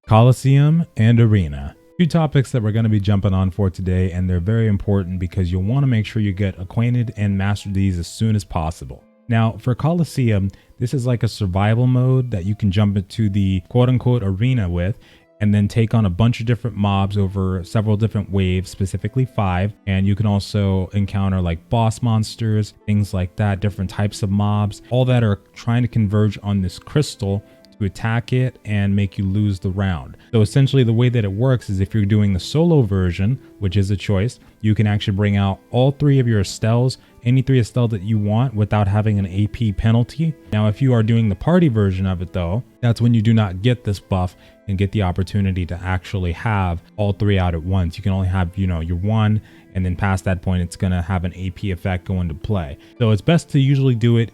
Colosseum and Arena. Two topics that we're going to be jumping on for today, and they're very important because you'll want to make sure you get acquainted and master these as soon as possible. Now, for Colosseum, this is like a survival mode that you can jump into the quote-unquote arena with, and then take on a bunch of different mobs over several different waves, specifically 5. And you can also encounter like boss monsters, things like that, different types of mobs, all that are trying to converge on this crystal to attack it and make you lose the round. So essentially the way that it works is if you're doing the solo version, which is a choice, you can actually bring out all 3 of your Astels, any 3 Astel that you want without having an AP penalty. Now, if you are doing the party version of it though, that's when you do not get this buff and get the opportunity to actually have all 3 out at once. You can only have, your 1, and then past that point, it's going to have an AP effect go into play. So it's best to usually do it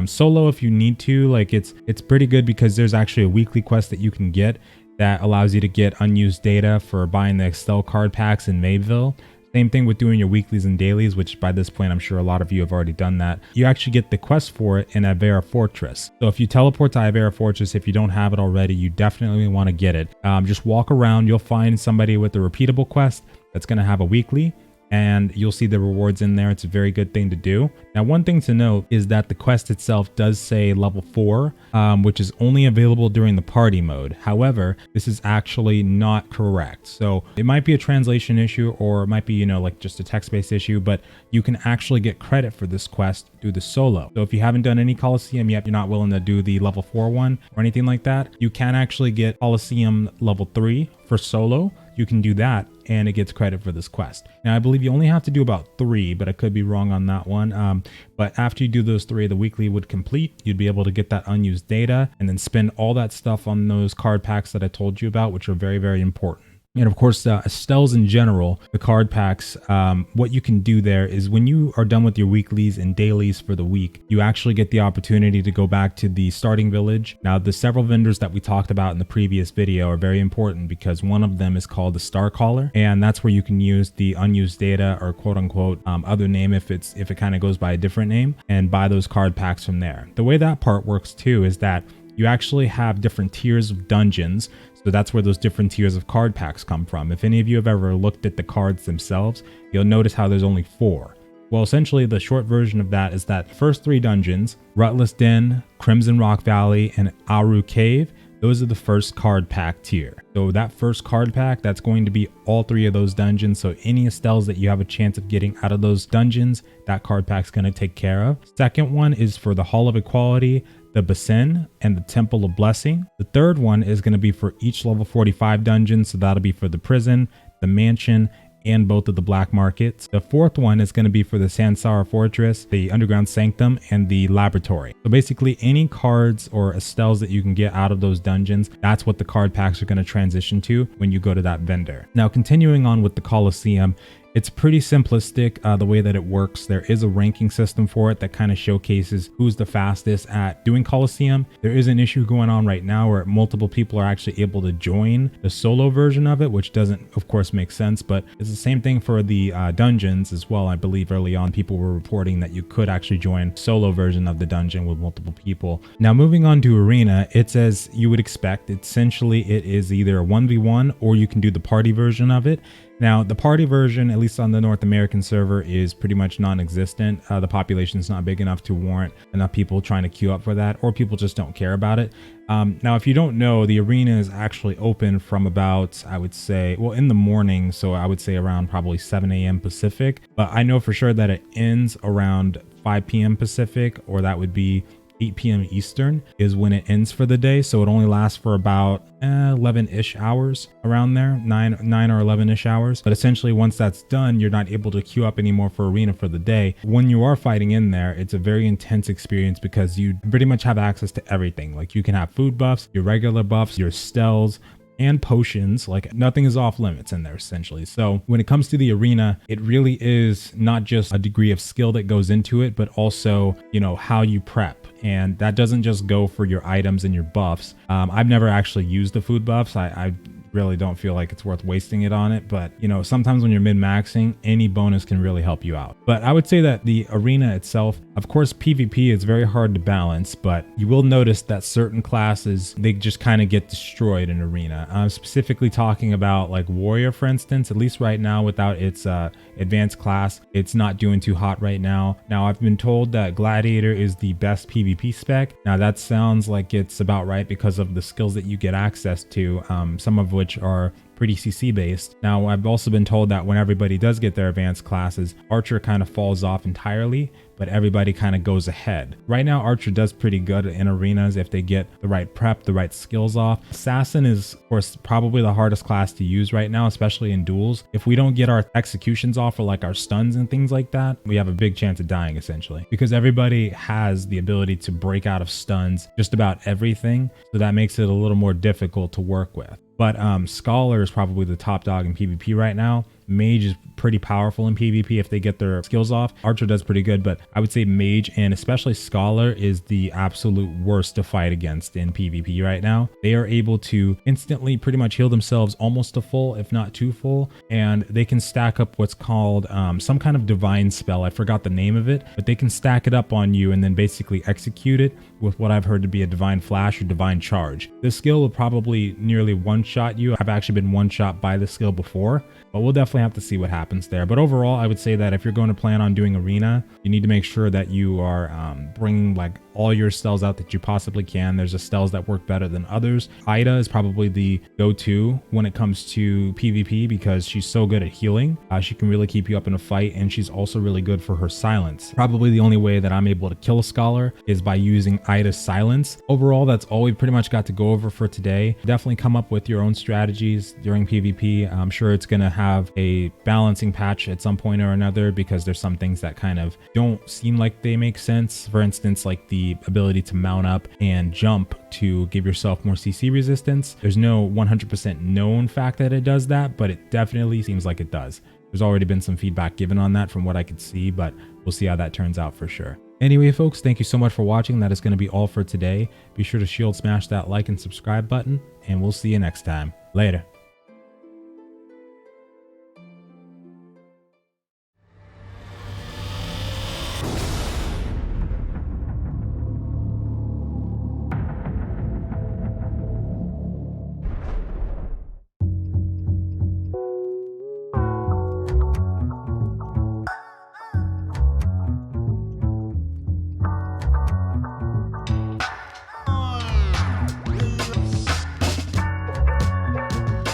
solo if you need to. Like it's pretty good because there's actually a weekly quest that you can get that allows you to get unused data for buying the Astel card packs in Mayville. Same thing with doing your weeklies and dailies, which by this point I'm sure a lot of you have already done that. You actually get the quest for it in Avera Fortress. So if you teleport to Avera Fortress, if you don't have it already, you definitely want to get it. Just walk around, you'll find somebody with a repeatable quest that's going to have a weekly, and you'll see the rewards in there. It's a very good thing to do. Now, one thing to note is that the quest itself does say level 4, which is only available during the party mode. However, this is actually not correct. So it might be a translation issue, or it might be, like just a text-based issue, but you can actually get credit for this quest through the solo. So if you haven't done any Colosseum yet, you're not willing to do the level 4 one or anything like that, you can actually get Colosseum level 3 for solo. You can do that and it gets credit for this quest. Now, I believe you only have to do about 3, but I could be wrong on that one. But after you do those 3, the weekly would complete. You'd be able to get that unused data and then spend all that stuff on those card packs that I told you about, which are very, very important. And of course, Astels in general, the card packs, what you can do there is when you are done with your weeklies and dailies for the week, you actually get the opportunity to go back to the starting village. Now, the several vendors that we talked about in the previous video are very important because one of them is called the Star Caller, and that's where you can use the unused data or quote unquote other name if it kind of goes by a different name, and buy those card packs from there. The way that part works too is that you actually have different tiers of dungeons. So that's where those different tiers of card packs come from. If any of you have ever looked at the cards themselves, you'll notice how there's only 4. Well, essentially the short version of that is that first 3 dungeons, Rutless Den, Crimson Rock Valley, and Aru Cave, those are the first card pack tier. So that first card pack, that's going to be all 3 of those dungeons. So any Astels that you have a chance of getting out of those dungeons, that card pack's going to take care of. Second one is for the Hall of Equality, the Basin, and the Temple of Blessing. The third one is going to be for each level 45 dungeon. So that'll be for the Prison, the Mansion, and both of the Black Markets. The fourth one is going to be for the Sansara Fortress, the Underground Sanctum, and the Laboratory. So basically any cards or Astels that you can get out of those dungeons, that's what the card packs are going to transition to when you go to that vendor. Now, continuing on with the Colosseum, it's pretty simplistic the way that it works. There is a ranking system for it that kind of showcases who's the fastest at doing Colosseum. There is an issue going on right now where multiple people are actually able to join the solo version of it, which doesn't, of course, make sense, but it's the same thing for the dungeons as well. I believe early on people were reporting that you could actually join solo version of the dungeon with multiple people. Now, moving on to Arena, it's as you would expect. Essentially, it is either a 1v1 or you can do the party version of it. Now, the party version, at least on the North American server, is pretty much non-existent. The population is not big enough to warrant enough people trying to queue up for that, or people just don't care about it. Now, if you don't know, the arena is actually open from about, I would say, well, in the morning. So I would say around probably 7 a.m. Pacific. But I know for sure that it ends around 5 p.m. Pacific, or that would be 8 p.m. Eastern is when it ends for the day. So it only lasts for about 11-ish hours, around there, 9 or 11-ish hours. But essentially once that's done, you're not able to queue up anymore for Arena for the day. When you are fighting in there, it's a very intense experience because you pretty much have access to everything. Like you can have food buffs, your regular buffs, your Astels, and potions. Like nothing is off limits in there essentially. So when it comes to the arena, it really is not just a degree of skill that goes into it, but also, how you prep. And that doesn't just go for your items and your buffs. I've never actually used the food buffs. I really don't feel like it's worth wasting it on it. But you know, sometimes when you're min-maxing, any bonus can really help you out. But I would say that the arena itself, of course, PvP is very hard to balance, but you will notice that certain classes, they just kind of get destroyed in arena. I'm specifically talking about like warrior, for instance. At least right now, without its advanced class, it's not doing too hot right now. Now I've been told that gladiator is the best PvP spec. Now that sounds like it's about right because of the skills that you get access to, some of which are pretty CC based. Now I've also been told that when everybody does get their advanced classes, Archer kind of falls off entirely, but everybody kind of goes ahead. Right now Archer does pretty good in arenas if they get the right prep, the right skills off. Assassin is of course probably the hardest class to use right now, especially in duels. If we don't get our executions off or like our stuns and things like that, we have a big chance of dying essentially, because everybody has the ability to break out of stuns, just about everything. So that makes it a little more difficult to work with. But Scalar is probably the top dog in PvP right now. Mage is pretty powerful in PvP if they get their skills off. Archer does pretty good, but I would say Mage and especially Scalar is the absolute worst to fight against in PvP right now. They are able to instantly pretty much heal themselves almost to full, if not too full, and they can stack up what's called some kind of divine spell. I forgot the name of it, but they can stack it up on you and then basically execute it with what I've heard to be a divine flash or divine charge. This skill will probably nearly one-shot you. I've actually been one-shot by this skill before, but we'll definitely have to see what happens there. But overall, I would say that if you're going to plan on doing arena, you need to make sure that you are bringing like all your Astels out that you possibly can. There's Astels that work better than others. Ida is probably the go-to when it comes to PvP because she's so good at healing. She can really keep you up in a fight, and she's also really good for her silence. Probably the only way that I'm able to kill a Scholar is by using Ida's silence. Overall, that's all we've pretty much got to go over for today. Definitely come up with your own strategies during PvP. I'm sure it's going to have a balancing patch at some point or another because there's some things that kind of don't seem like they make sense. For instance, like the ability to mount up and jump to give yourself more CC resistance. There's no 100% known fact that it does that, but it definitely seems like it does. There's already been some feedback given on that from what I could see, but we'll see how that turns out for sure. Anyway, folks, thank you so much for watching. That is going to be all for today. Be sure to smash that like and subscribe button, and we'll see you next time. Later.